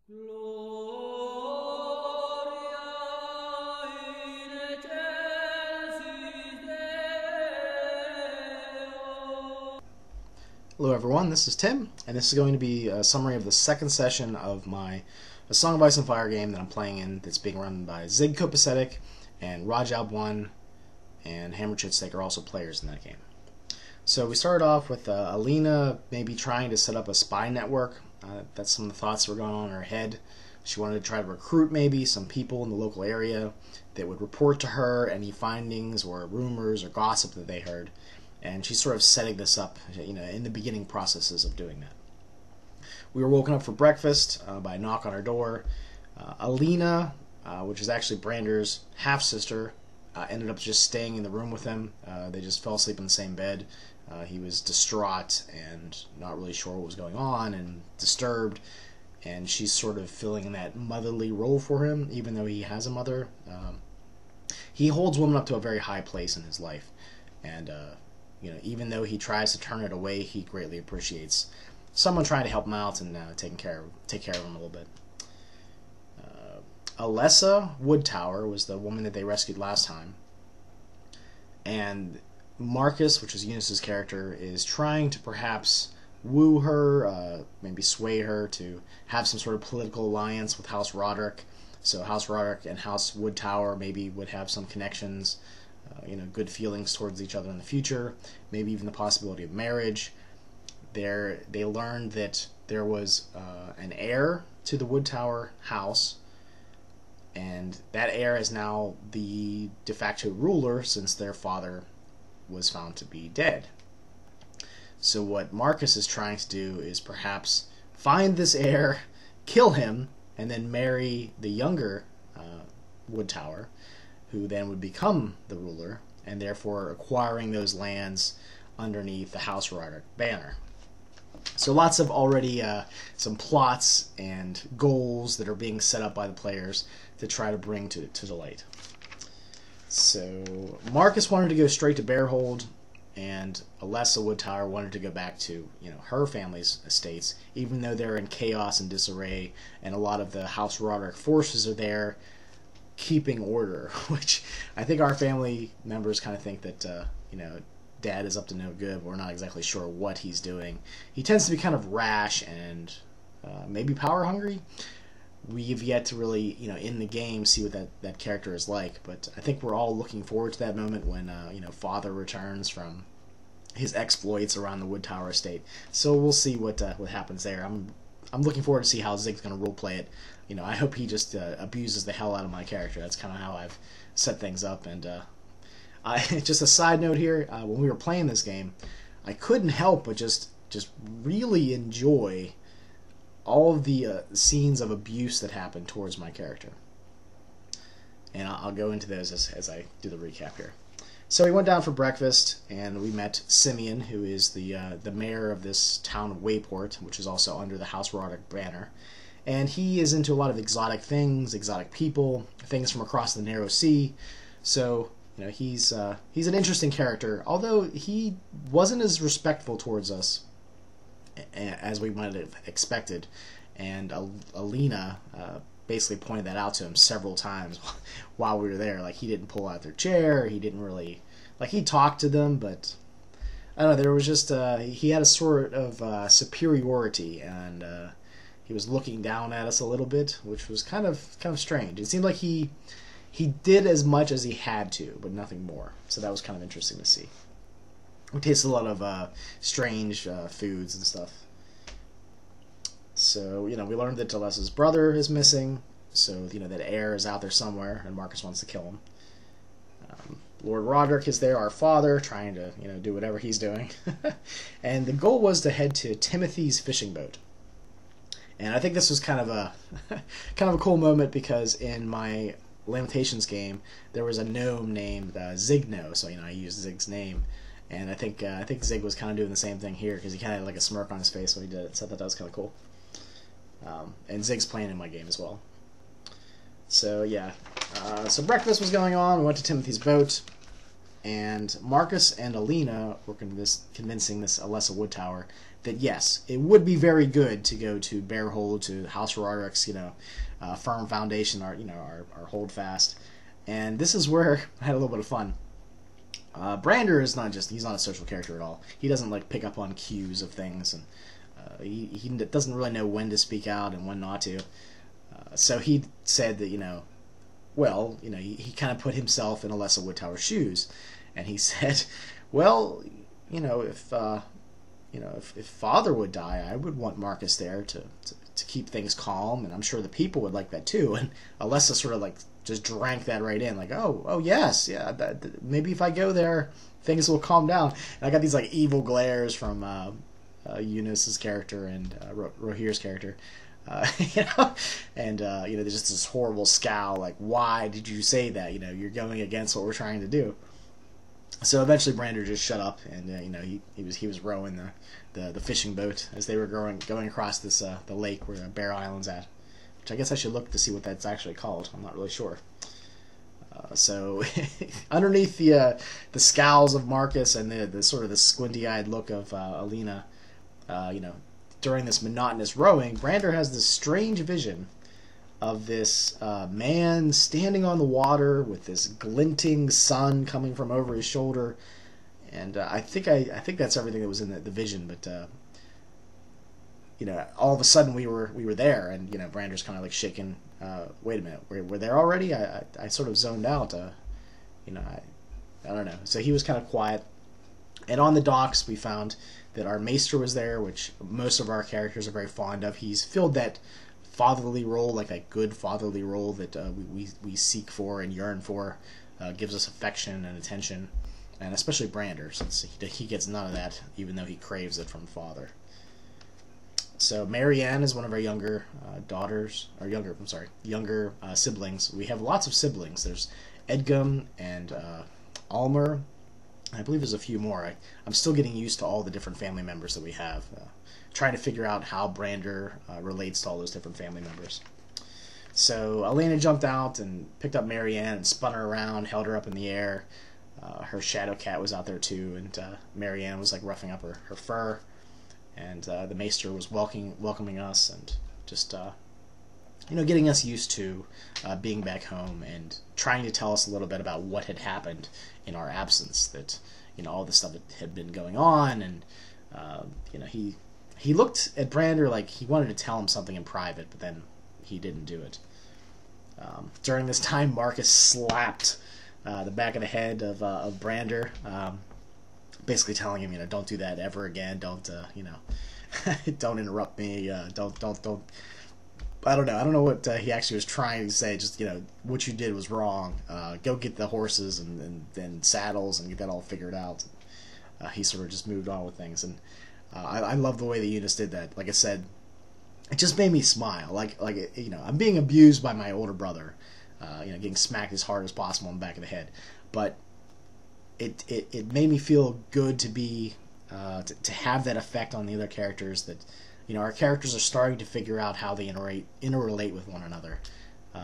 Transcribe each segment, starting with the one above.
Hello everyone, this is Tim, and this is going to be a summary of the second session of my A Song of Ice and Fire game that I'm playing in, that's being run by Zig Copacetic and Rajab1 and Hammer Chitsteak are also players in that game. So we started off with Alina maybe trying to set up a spy network. That's some of the thoughts that were going on in her head. She wanted to try to recruit maybe some people in the local area that would report to her any findings or rumors or gossip that they heard. And she's sort of setting this up, in the beginning processes of doing that. We were woken up for breakfast by a knock on our door. Alina, which is actually Brander's half-sister, ended up just staying in the room with him. They just fell asleep in the same bed. He was distraught and not really sure what was going on and disturbed. And she's sort of filling that motherly role for him, even though he has a mother. He holds women up to a very high place in his life. And even though he tries to turn it away, he greatly appreciates someone trying to help him out and take care of him a little bit. Alessa Woodtower was the woman that they rescued last time, and Marcus, which is Eunice's character, is trying to perhaps woo her, maybe sway her to have some sort of political alliance with House Roderick. So House Roderick and House Woodtower maybe would have some connections. Good feelings towards each other in the future, maybe even the possibility of marriage. They learned that there was an heir to the Woodtower house, and that heir is now the de facto ruler since their father was found to be dead. So what Marcus is trying to do is perhaps find this heir, kill him, and then marry the younger Woodtower, who then would become the ruler, and therefore acquiring those lands underneath the House Roderick banner. So lots of already some plots and goals that are being set up by the players to try to bring to light. So Marcus wanted to go straight to Bearhold, and Alessa Woodtower wanted to go back to her family's estates, even though they're in chaos and disarray, and a lot of the House Roderick forces are there keeping order, which I think our family members kind of think that Dad is up to no good, but we're not exactly sure what he's doing. He tends to be kind of rash and maybe power hungry. We've yet to really, in the game, see what that character is like, but I think we're all looking forward to that moment when Father returns from his exploits around the Woodtower estate. So we'll see what happens there. I'm looking forward to see how Zig's going to roleplay it. I hope he just abuses the hell out of my character. That's kind of how I've set things up. And just a side note here, when we were playing this game, I couldn't help but just really enjoy all of the scenes of abuse that happened towards my character. And I'll go into those as I do the recap here. So we went down for breakfast, and we met Simeon, who is the mayor of this town of Wayport, which is also under the House Roderick banner. And he is into a lot of exotic things, exotic people, things from across the narrow sea. So he's an interesting character, although he wasn't as respectful towards us as we might have expected. And Alina basically pointed that out to him several times while we were there. Like, he didn't pull out their chair. He didn't really, he talked to them, but I don't know. There was just he had a sort of superiority, and he was looking down at us a little bit, which was kind of strange. It seemed like he did as much as he had to, but nothing more. So that was kind of interesting to see. We tasted a lot of strange foods and stuff. So, we learned that Alessa's brother is missing, so, that heir is out there somewhere, and Marcus wants to kill him. Lord Roderick is there, our father, trying to, do whatever he's doing. And the goal was to head to Timothy's fishing boat. And I think this was kind of a cool moment, because in my Lamentations game, there was a gnome named Zigno, so, I used Zig's name. And I think Zig was kind of doing the same thing here, because he kind of had like a smirk on his face when he did it, so I thought that was kind of cool. And Zig's playing in my game as well. So yeah, so breakfast was going on. We went to Timothy's boat, and Marcus and Alina were convincing this Alessa Woodtower that yes, it would be very good to go to Bearhold, to House Roderick's, firm foundation, our holdfast. And this is where I had a little bit of fun. Brander is he's not a social character at all. He doesn't like pick up on cues of things, and he doesn't really know when to speak out and when not to. So he said that, he kind of put himself in Alessa Woodtower's shoes, and he said, well, if Father would die, I would want Marcus there to keep things calm, and I'm sure the people would like that too. And Alessa sort of like just drank that right in, like, oh yes, yeah, maybe if I go there, things will calm down. And I got these like evil glares from Eunice's character and Rohir's character. There's just this horrible scowl, like, why did you say that? You're going against what we're trying to do. So eventually Brander just shut up, and he was rowing the fishing boat as they were going across this the lake where Bear Island's at, which I guess I should look to see what that's actually called. I'm not really sure. So underneath the scowls of Marcus and the sort of the squinty-eyed look of Alina, during this monotonous rowing, Brander has this strange vision of this man standing on the water with this glinting sun coming from over his shoulder, and I think that's everything that was in the vision. But all of a sudden we were there, and Brander's kind of like shaking. Wait a minute, we're there already? I sort of zoned out. I don't know. So he was kind of quiet, and on the docks we found that our Maester was there, which most of our characters are very fond of. He's filled that fatherly role, like that good fatherly role that we seek for and yearn for, gives us affection and attention, and especially Brander, since he gets none of that, even though he craves it from father. So Marianne is one of our younger younger siblings. We have lots of siblings. There's Edgum and Almer. I believe there's a few more. I'm still getting used to all the different family members that we have. Trying to figure out how Brander relates to all those different family members. So Elena jumped out and picked up Marianne and spun her around, held her up in the air. Her shadow cat was out there too, and Marianne was like roughing up her fur. And the Maester was welcoming us and just getting us used to being back home and trying to tell us a little bit about what had happened in our absence. That all the stuff that had been going on, and he looked at Brander like he wanted to tell him something in private, but then he didn't do it. During this time, Marcus slapped the back of the head of Brander, basically telling him, don't do that ever again. Don't, don't interrupt me. Don't. I don't know. I don't know what he actually was trying to say. Just, what you did was wrong. Go get the horses and saddles and get that all figured out. He sort of just moved on with things, and I love the way that Eunice did that. Like I said, it just made me smile. Like I'm being abused by my older brother, getting smacked as hard as possible in the back of the head, but it made me feel good to be to have that effect on the other characters. That our characters are starting to figure out how they interrelate with one another.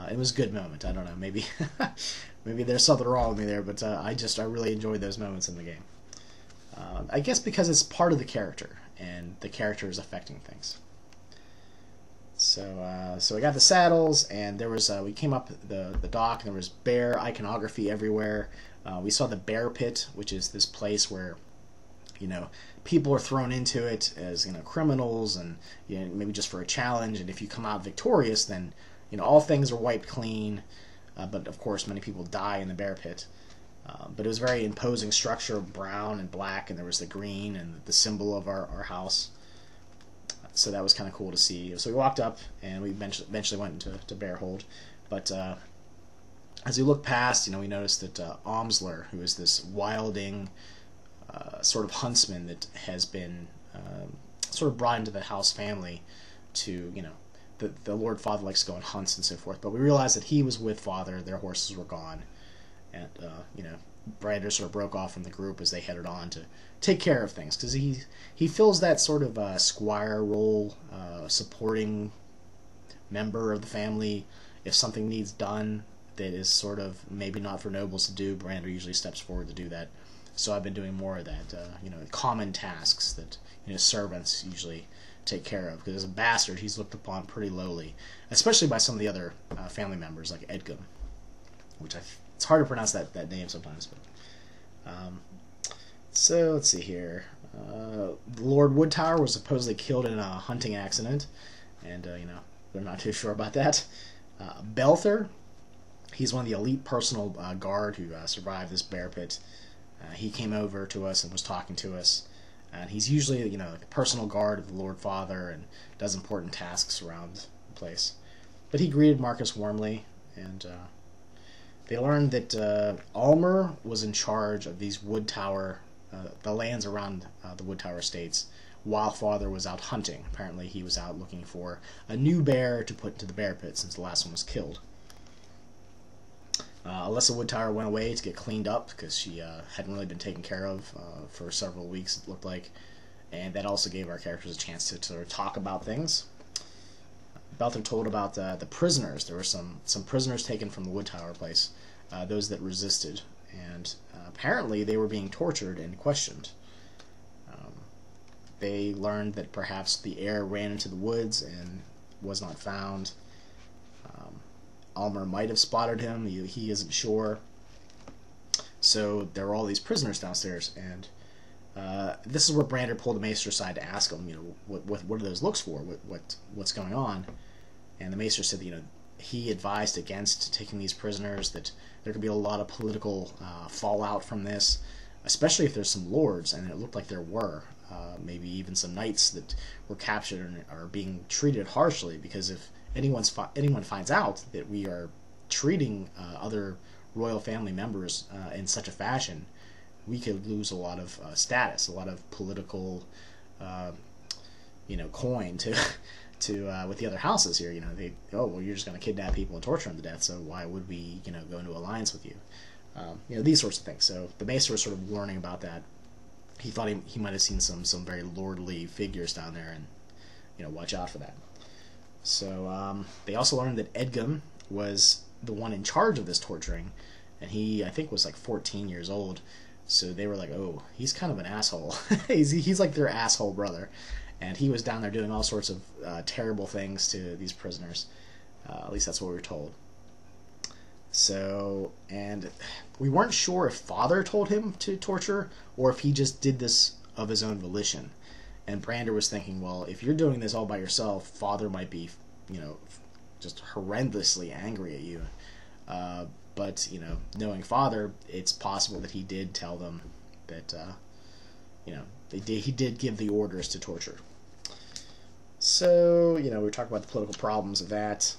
It was a good moment. I don't know, maybe maybe there's something wrong with me there, but I really enjoyed those moments in the game. I guess because it's part of the character, and the character is affecting things. So we got the saddles, and there was we came up the dock, and there was bear iconography everywhere. We saw the bear pit, which is this place where people are thrown into it as criminals, and maybe just for a challenge. And if you come out victorious, then all things are wiped clean. But of course, many people die in the bear pit. But it was a very imposing structure of brown and black, and there was the green and the symbol of our house. So that was kind of cool to see. So we walked up, and we eventually went into Bearhold. But as we looked past, we noticed that Omsler, who is this wilding sort of huntsman that has been sort of brought into the house family to, the Lord Father likes to go on hunts and so forth. But we realized that he was with Father. Their horses were gone. And, Brander sort of broke off from the group as they headed on to take care of things, because he fills that sort of squire role, supporting member of the family. If something needs done that is sort of maybe not for nobles to do, Brander usually steps forward to do that. so I've been doing more of that, common tasks that servants usually take care of. Because as a bastard, he's looked upon pretty lowly, especially by some of the other family members like Edgum, which it's hard to pronounce that name sometimes. But so let's see here. Lord Woodtower was supposedly killed in a hunting accident, and they're not too sure about that. Belther, he's one of the elite personal guard who survived this bear pit. He came over to us and was talking to us, and he's usually like a personal guard of the Lord Father and does important tasks around the place. But he greeted Marcus warmly, and they learned that Almer was in charge of these Woodtower, the lands around the Woodtower estates, while Father was out hunting. Apparently he was out looking for a new bear to put into the bear pit since the last one was killed. Alyssa Woodtower went away to get cleaned up because she hadn't really been taken care of for several weeks, it looked like, and that also gave our characters a chance to sort of talk about things. Belther told about the prisoners. There were some prisoners taken from the Woodtower place, those that resisted, and apparently they were being tortured and questioned. They learned that perhaps the heir ran into the woods and was not found. Almer might have spotted him. He isn't sure. So there were all these prisoners downstairs, and this is where Brander pulled the Maester aside to ask him, what are those looks for? What's going on? And the Maester said, he advised against taking these prisoners, that there could be a lot of political fallout from this, especially if there's some lords, and it looked like there were. Maybe even some knights that were captured and are being treated harshly, because if anyone finds out that we are treating other royal family members in such a fashion, we could lose a lot of status, a lot of political, coin to with the other houses here. You're just going to kidnap people and torture them to death, so why would we, go into alliance with you? These sorts of things. So the Maester was sort of learning about that. He thought he might have seen some very lordly figures down there, and watch out for that. So they also learned that Edgum was the one in charge of this torturing, and he, I think, was like 14 years old. So they were like, oh, he's kind of an asshole. he's like their asshole brother, and he was down there doing all sorts of terrible things to these prisoners. At least that's what we were told. So, and we weren't sure if Father told him to torture or if he just did this of his own volition. And Brander was thinking, well, if you're doing this all by yourself, Father might be, just horrendously angry at you. But, knowing Father, it's possible that he did tell them that, he did give the orders to torture. So, we were talking about the political problems of that.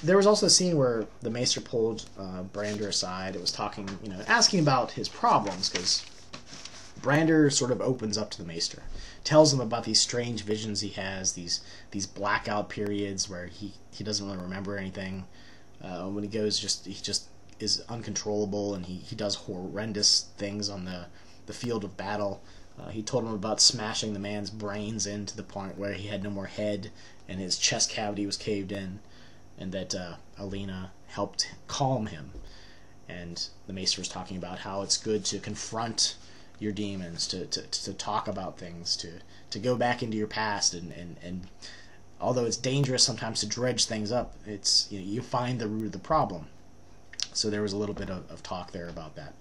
There was also a scene where the Maester pulled Brander aside. It was talking, asking about his problems, because Brander sort of opens up to the Maester, tells him about these strange visions he has, these blackout periods where he doesn't really remember anything. When he goes, he just is uncontrollable, and he does horrendous things on the field of battle. He told him about smashing the man's brains in to the point where he had no more head, and his chest cavity was caved in, and that Alina helped calm him. And the Maester was talking about how it's good to confront your demons, to talk about things, to go back into your past, and although it's dangerous sometimes to dredge things up, it's you find the root of the problem. So there was a little bit of talk there about that.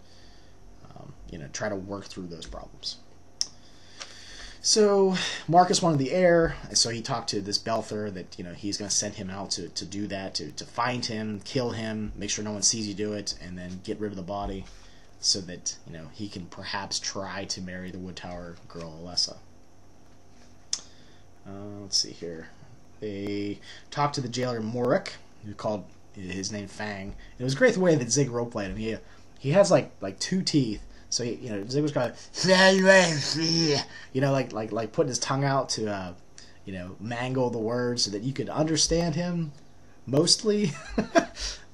Try to work through those problems. So Marcus wanted the heir, so he talked to this Belther that he's going to send him out to do that, to find him, kill him, make sure no one sees you do it, and then get rid of the body, so that he can perhaps try to marry the Woodtower girl Alessa. Let's see here. They talked to the jailer Morik, who called his name Fang. It was great the way that Zig roleplayed him. He has like two teeth. So Zig was kind of, like putting his tongue out to, mangle the words so that you could understand him, mostly.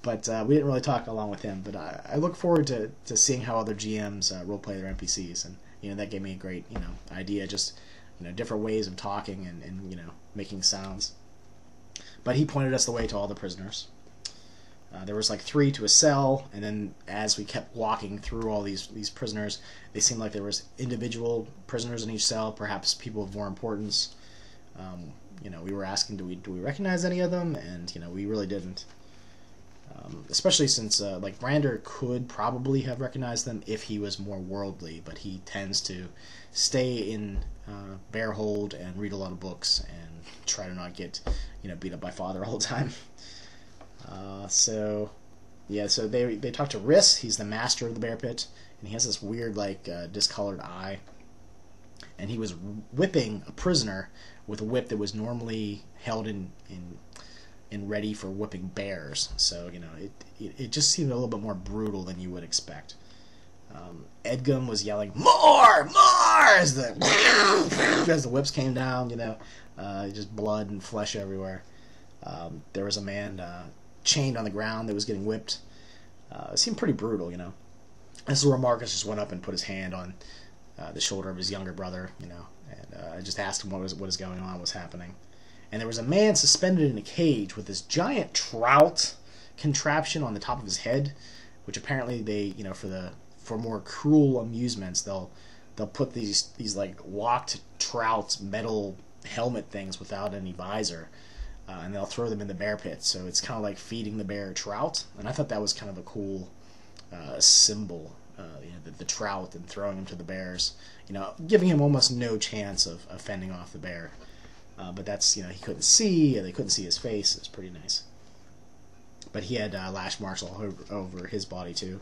But we didn't really talk along with him. But I look forward to seeing how other GMs roleplay their NPCs, and that gave me a great idea. Just different ways of talking and making sounds. But he pointed us the way to all the prisoners. There was like 3 to a cell, and then as we kept walking through all these prisoners, they seemed like there was individual prisoners in each cell, perhaps people of more importance. We were asking, do we recognize any of them? And we really didn't. Especially since like Brander could probably have recognized them if he was more worldly, but he tends to stay in Bearhold and read a lot of books and try to not get beat up by Father all the time. So they talk to Riss. He's the master of the bear pit, and he has this weird discolored eye, and he was whipping a prisoner with a whip that was normally held in ready for whipping bears. So it just seemed a little bit more brutal than you would expect. Edgum was yelling more as the whips came down. Just blood and flesh everywhere. There was a man chained on the ground that was getting whipped. It seemed pretty brutal. This is where Marcus just went up and put his hand on the shoulder of his younger brother. And I just asked him what is going on, what's happening. And there was a man suspended in a cage with this giant trout contraption on the top of his head, which apparently they, for more cruel amusements, they'll put these like locked trout metal helmet things without any visor, and they'll throw them in the bear pit. So it's kind of like feeding the bear trout, and I thought that was kind of a cool symbol, the trout, and throwing him to the bears, giving him almost no chance of fending off the bear. But that's, he couldn't see, and they couldn't see his face. It was pretty nice. But he had lash marks all over his body, too.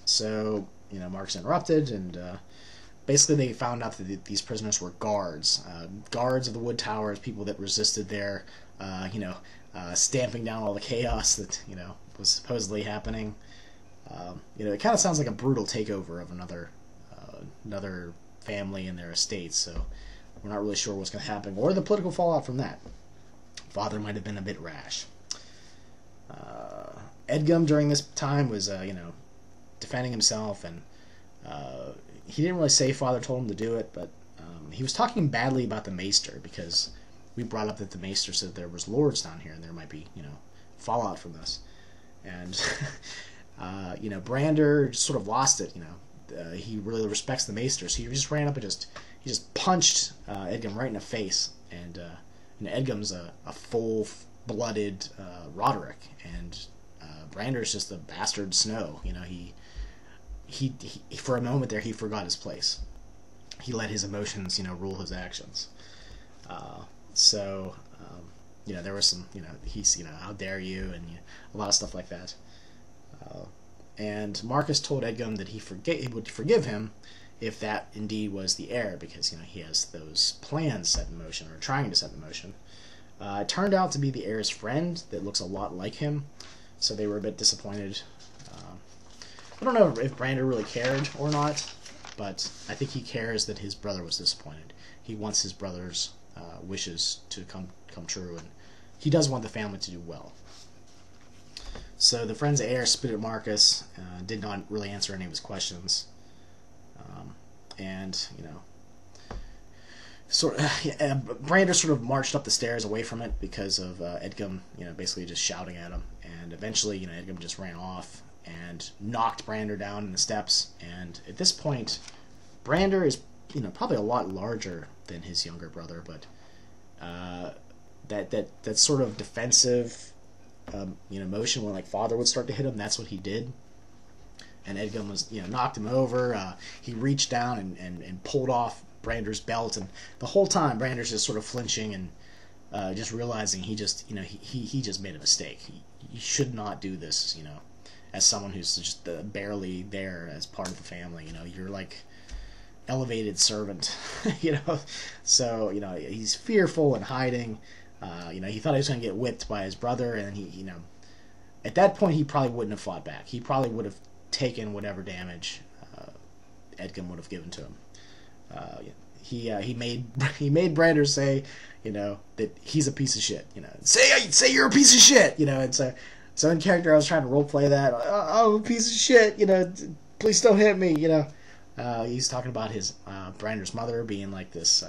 So, Marcus interrupted, and basically they found out that these prisoners were guards. Guards of the Wood Towers, people that resisted their, stamping down all the chaos that, was supposedly happening. It kind of sounds like a brutal takeover of another family and their estates, so we're not really sure what's going to happen, or the political fallout from that. Father might have been a bit rash. Edgum during this time was, defending himself, and he didn't really say Father told him to do it, but he was talking badly about the Maester, because we brought up that the Maester said there was lords down here, and there might be, fallout from this. And, Brander just sort of lost it, he really respects the Maester, so he just ran up and he just punched Edgum right in the face, and Edgum's a full-blooded Roderick, and Brander's just a bastard Snow. He for a moment there he forgot his place. He let his emotions, rule his actions. There was some, he's, how dare you, and a lot of stuff like that. And Marcus told Edgum that he would forgive him if that indeed was the heir, because he has those plans set in motion, or trying to set in motion. It turned out to be the heir's friend that looks a lot like him, so they were a bit disappointed. I don't know if Brander really cared or not, but I think he cares that his brother was disappointed. He wants his brother's wishes to come true, and he does want the family to do well. So the friend's heir spit at Marcus, did not really answer any of his questions. Brander sort of marched up the stairs away from it because of Edgum, basically just shouting at him. And eventually, Edgum just ran off and knocked Brander down in the steps. And at this point, Brander is, probably a lot larger than his younger brother, but that sort of defensive, motion when Father would start to hit him, that's what he did. And Edgum was, knocked him over. He reached down and pulled off Brander's belt, and the whole time Brander's just sort of flinching and just realizing he just made a mistake. He should not do this, as someone who's just barely there as part of the family. You're like elevated servant, So he's fearful and hiding. He thought he was going to get whipped by his brother, and he, at that point he probably wouldn't have fought back. He probably would have taken whatever damage Edgum would have given to him. He made Brander say, that he's a piece of shit. Say you're a piece of shit. And so in character I was trying to role play that. Oh, a piece of shit. Please don't hit me. He's talking about his Brander's mother being like this.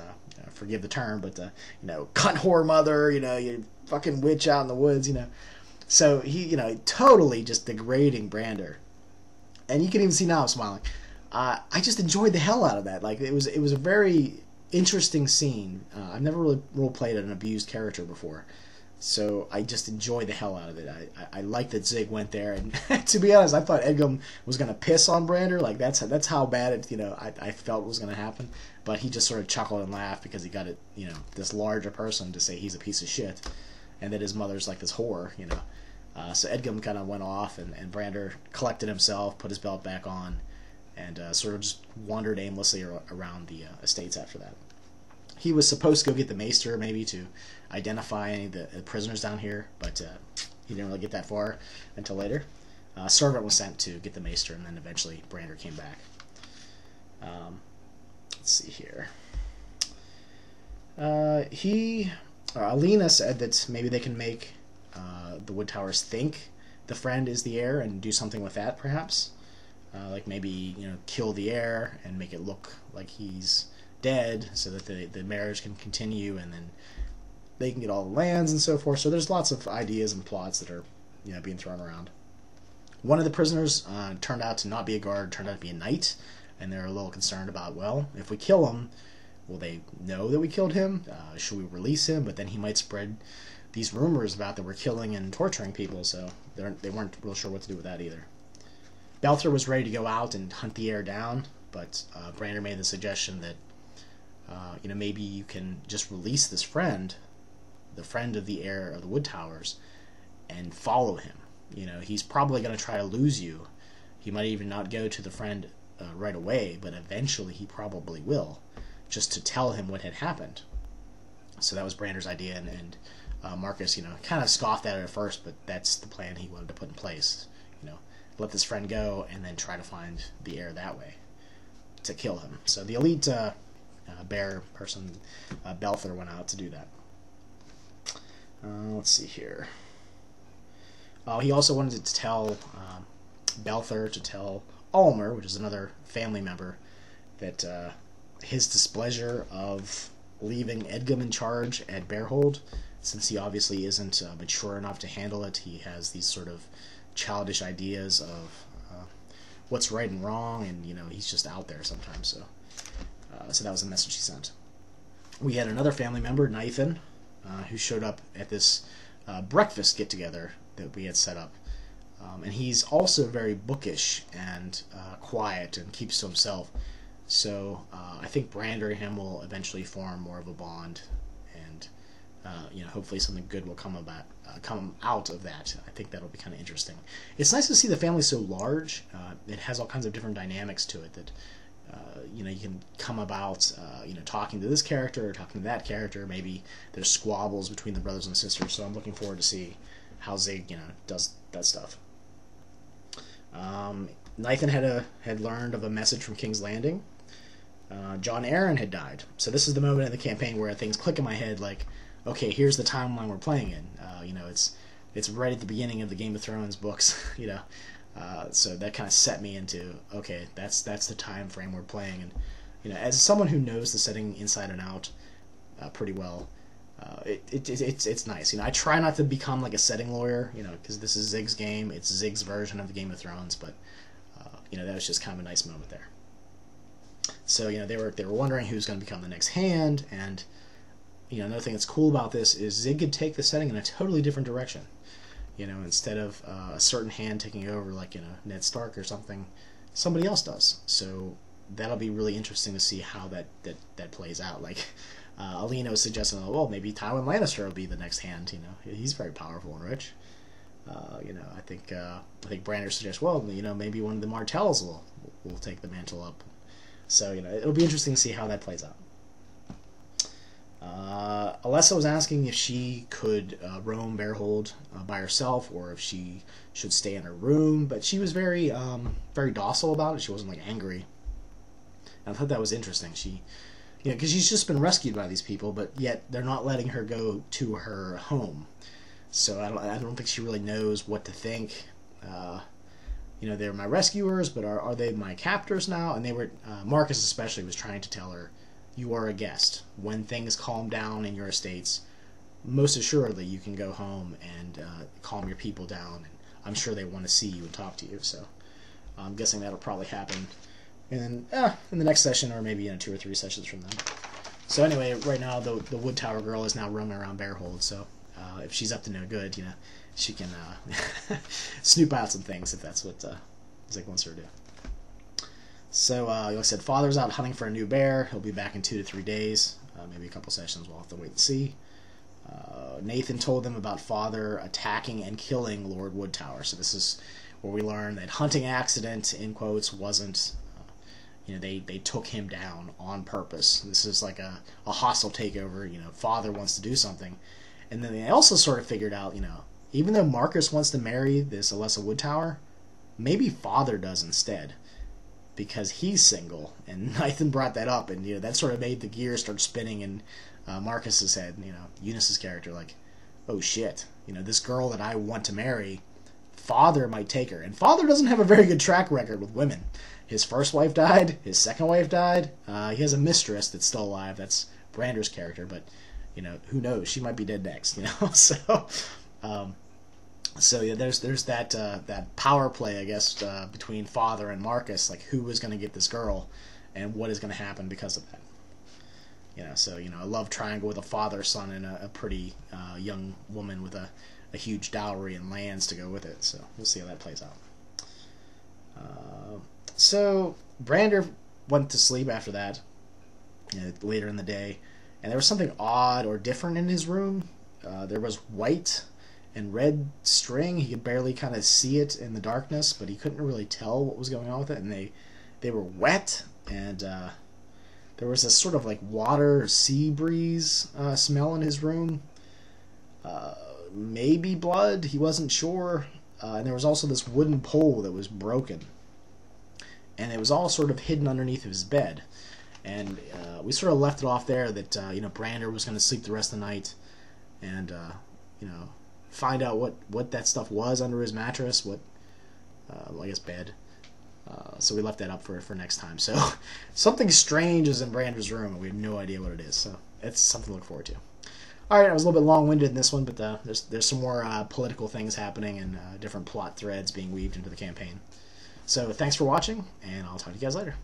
Forgive the term, but cunt whore mother. You fucking witch out in the woods. So he, totally just degrading Brander, and you can even see now I'm smiling. I just enjoyed the hell out of that. Like it was a very interesting scene. I've never really role played an abused character before, so I just enjoyed the hell out of it. I like that Zig went there, and to be honest, I thought Edgum was gonna piss on Brander. Like that's how bad it I felt was gonna happen. But he just sort of chuckled and laughed because he got it this larger person to say he's a piece of shit, and that his mother's like this whore. So Edgum kind of went off, and Brander collected himself, put his belt back on, and sort of just wandered aimlessly around the estates after that. He was supposed to go get the maester, maybe, to identify any of the prisoners down here, but he didn't really get that far until later. A servant was sent to get the maester, and then eventually Brander came back. Let's see here. Alina said that maybe they can make the Wood Towers think the friend is the heir and do something with that, perhaps. Like maybe kill the heir and make it look like he's dead, so that the marriage can continue, and then they can get all the lands and so forth. So there's lots of ideas and plots that are being thrown around. One of the prisoners turned out to not be a guard, turned out to be a knight, and they're a little concerned about, well, if we kill him, will they know that we killed him? Should we release him? But then he might spread these rumors about that we're killing and torturing people, so they weren't real sure what to do with that either. Belther was ready to go out and hunt the heir down, but Brander made the suggestion that maybe you can just release this friend, the friend of the heir of the Wood Towers, and follow him. He's probably going to try to lose you. He might even not go to the friend right away, but eventually he probably will, just to tell him what had happened. So that was Brander's idea, and Marcus, kind of scoffed at it at first, but that's the plan he wanted to put in place. Let this friend go, and then try to find the heir that way, to kill him. So the elite bear person, Belther, went out to do that. Let's see here. He also wanted to tell Belther to tell Ulmer, which is another family member, that his displeasure of leaving Edgum in charge at Bearhold, since he obviously isn't mature enough to handle it. He has these sort of childish ideas of what's right and wrong, and he's just out there sometimes. So that was the message he sent. We had another family member, Nathan, who showed up at this breakfast get-together that we had set up. And he's also very bookish and quiet and keeps to himself. So I think Brander and him will eventually form more of a bond, and hopefully something good will come out of that. I think that'll be kind of interesting. It's nice to see the family so large. It has all kinds of different dynamics to it that you can come about talking to this character or talking to that character. Maybe there's squabbles between the brothers and sisters. So I'm looking forward to see how Zig does that stuff. Nathan had learned of a message from King's Landing. John Aaron had died. So this is the moment in the campaign where things click in my head, like, okay, here's the timeline we're playing in. It's right at the beginning of the Game of Thrones books, so that kind of set me into, okay, that's the time frame we're playing. And as someone who knows the setting inside and out pretty well, it's nice. I try not to become like a setting lawyer, because this is Zig's game. It's Zig's version of the Game of Thrones, but that was just kind of a nice moment there. So they were wondering who's going to become the next hand, and another thing that's cool about this is Zig could take the setting in a totally different direction. Instead of a certain hand taking over, like Ned Stark or something, somebody else does. So that'll be really interesting to see how that plays out. Like Alina was suggesting, well, maybe Tywin Lannister will be the next hand. He's very powerful and rich. I think Brander suggests, well, maybe one of the Martells will take the mantle up. So it'll be interesting to see how that plays out. Alessa was asking if she could roam Bearhold by herself, or if she should stay in her room, but she was very docile about it. She wasn't angry. And I thought that was interesting. She, because she's just been rescued by these people, but yet they're not letting her go to her home. So I don't think she really knows what to think. They're my rescuers, but are they my captors now? And they were, Marcus especially was trying to tell her, you are a guest. When things calm down in your estates, most assuredly you can go home and calm your people down. And I'm sure they want to see you and talk to you. So I'm guessing that'll probably happen in the next session, or maybe in 2 or 3 sessions from then. So anyway, right now the Wood Tower girl is now roaming around Bearhold. So if she's up to no good, she can snoop out some things if that's what Zig wants her to do. So, like I said, Father's out hunting for a new bear. He'll be back in 2 to 3 days. Maybe a couple sessions. We'll have to wait and see. Nathan told them about Father attacking and killing Lord Wood Tower. So this is where we learn that hunting accident, in quotes, wasn't... they took him down on purpose. This is like a hostile takeover. Father wants to do something. And then they also sort of figured out, even though Marcus wants to marry this Alessa Wood Tower, maybe Father does instead, because he's single. And Nathan brought that up, and that sort of made the gears start spinning in Marcus's head. Eunice's character, like, oh shit, this girl that I want to marry, Father might take her. And Father doesn't have a very good track record with women. His first wife died. His second wife died. He has a mistress that's still alive. That's Brander's character, but who knows? She might be dead next. So yeah, there's that power play, I guess, between Father and Marcus, like who is going to get this girl, and what is going to happen because of that. So a love triangle with a father, son, and a pretty young woman with a huge dowry and lands to go with it. So we'll see how that plays out. So Brander went to sleep after that, later in the day, and there was something odd or different in his room. There was white and red string. He could barely kind of see it in the darkness, but he couldn't really tell what was going on with it. And they were wet, and there was this sort of like water, sea breeze smell in his room. Maybe blood. He wasn't sure. And there was also this wooden pole that was broken. And it was all sort of hidden underneath his bed. And we sort of left it off there that, Brander was going to sleep the rest of the night and, find out what that stuff was under his mattress, I guess bed. So we left that up for next time. So something strange is in Brander's room, and we have no idea what it is. So it's something to look forward to. All right, I was a little bit long-winded in this one, but there's some more political things happening and different plot threads being weaved into the campaign. So thanks for watching, and I'll talk to you guys later.